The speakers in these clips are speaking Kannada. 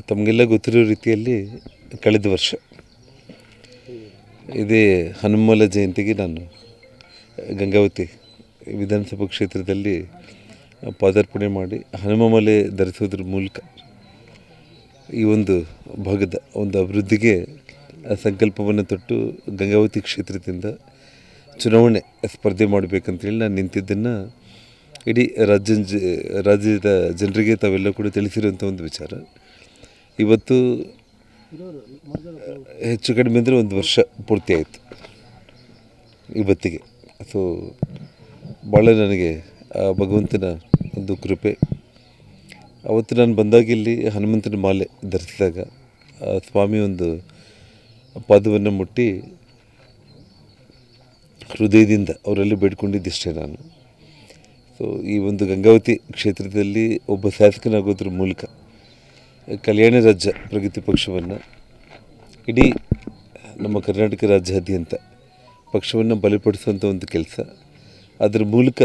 ತಮಗೆಲ್ಲ ಗೊತ್ತಿರೋ ರೀತಿಯಲ್ಲಿ ಕಳೆದ ವರ್ಷ ಇದೇ ಹನುಮಲ ಜಯಂತಿಗೆ ನಾನು ಗಂಗಾವತಿ ವಿಧಾನಸಭಾ ಕ್ಷೇತ್ರದಲ್ಲಿ ಪಾದಾರ್ಪಣೆ ಮಾಡಿ ಹನುಮಮಾಲೆ ಧರಿಸೋದ್ರ ಮೂಲಕ ಈ ಒಂದು ಭಾಗದ ಒಂದು ಅಭಿವೃದ್ಧಿಗೆ ಸಂಕಲ್ಪವನ್ನು ತೊಟ್ಟು ಗಂಗಾವತಿ ಕ್ಷೇತ್ರದಿಂದ ಚುನಾವಣೆ ಸ್ಪರ್ಧೆ ಮಾಡಬೇಕಂತೇಳಿ ನಾನು ನಿಂತಿದ್ದನ್ನು ಇಡೀ ರಾಜ್ಯದ ಜನರಿಗೆ ತಾವೆಲ್ಲ ಕೂಡ ತಿಳಿಸಿರುವಂಥ ಒಂದು ವಿಚಾರ. ಇವತ್ತು ಹೆಚ್ಚು ಕಡಿಮೆ ಅಂದರೆ 1 ವರ್ಷ ಪೂರ್ತಿ ಆಯಿತು ಇವತ್ತಿಗೆ. ಸೊ ಭಾಳ ನನಗೆ ಭಗವಂತನ ಒಂದು ಕೃಪೆ. ಅವತ್ತು ನಾನು ಬಂದಾಗ ಇಲ್ಲಿ ಹನುಮಂತನ ಮಾಲೆ ಧರಿಸಿದಾಗ ಸ್ವಾಮಿ ಒಂದು ಪಾದವನ್ನು ಮುಟ್ಟಿ ಹೃದಯದಿಂದ ಅವರಲ್ಲಿ ಬೇಡ್ಕೊಂಡಿದ್ದಿಷ್ಟೇ ನಾನು. ಸೊ ಈ ಒಂದು ಗಂಗಾವತಿ ಕ್ಷೇತ್ರದಲ್ಲಿ ಒಬ್ಬ ಶಾಸಕನಾಗೋದ್ರ ಮೂಲಕ ಕಲ್ಯಾಣ ರಾಜ್ಯ ಪ್ರಗತಿ ಪಕ್ಷವನ್ನು ಇಡೀ ನಮ್ಮ ಕರ್ನಾಟಕ ರಾಜ್ಯಾದ್ಯಂತ ಪಕ್ಷವನ್ನು ಬಲಪಡಿಸುವಂಥ ಒಂದು ಕೆಲಸ, ಅದರ ಮೂಲಕ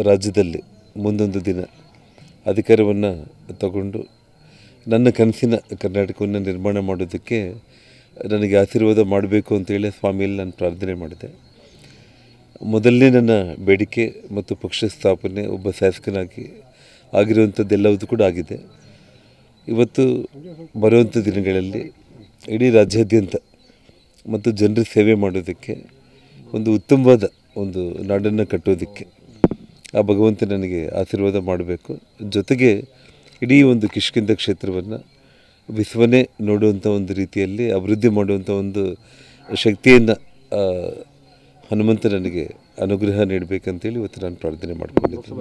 ರಾಜ್ಯದಲ್ಲಿ ಮುಂದೊಂದು ದಿನ ಅಧಿಕಾರವನ್ನು ತಗೊಂಡು ನನ್ನ ಕನಸಿನ ಕರ್ನಾಟಕವನ್ನು ನಿರ್ಮಾಣ ಮಾಡೋದಕ್ಕೆ ನನಗೆ ಆಶೀರ್ವಾದ ಮಾಡಬೇಕು ಅಂತೇಳಿ ಸ್ವಾಮಿಯಲ್ಲಿ ನಾನು ಪ್ರಾರ್ಥನೆ ಮಾಡಿದೆ. ಮೊದಲನೇ ನನ್ನ ಬೇಡಿಕೆ ಮತ್ತು ಪಕ್ಷ ಸ್ಥಾಪನೆ ಒಬ್ಬ ಶಾಸಕನಾಗಿ ಆಗಿರುವಂಥದ್ದೆಲ್ಲವೂ ಕೂಡ ಆಗಿದೆ. ಇವತ್ತು ಬರುವಂಥ ದಿನಗಳಲ್ಲಿ ಇಡೀ ರಾಜ್ಯಾದ್ಯಂತ ಮತ್ತು ಜನರ ಸೇವೆ ಮಾಡೋದಕ್ಕೆ ಒಂದು ಉತ್ತಮವಾದ ಒಂದು ನಾಡನ್ನು ಕಟ್ಟೋದಕ್ಕೆ ಆ ಭಗವಂತ ನನಗೆ ಆಶೀರ್ವಾದ ಮಾಡಬೇಕು. ಜೊತೆಗೆ ಇಡೀ ಒಂದು ಕಿಷ್ಕಿಂಧ ಕ್ಷೇತ್ರವನ್ನು ವಿಶ್ವನೇ ನೋಡುವಂಥ ಒಂದು ರೀತಿಯಲ್ಲಿ ಅಭಿವೃದ್ಧಿ ಮಾಡುವಂಥ ಒಂದು ಶಕ್ತಿಯನ್ನು ಹನುಮಂತ ನನಗೆ ಅನುಗ್ರಹ ನೀಡಬೇಕಂತೇಳಿ ಇವತ್ತು ನಾನು ಪ್ರಾರ್ಥನೆ ಮಾಡ್ಕೊಂಡಿದ್ದೀನಿ.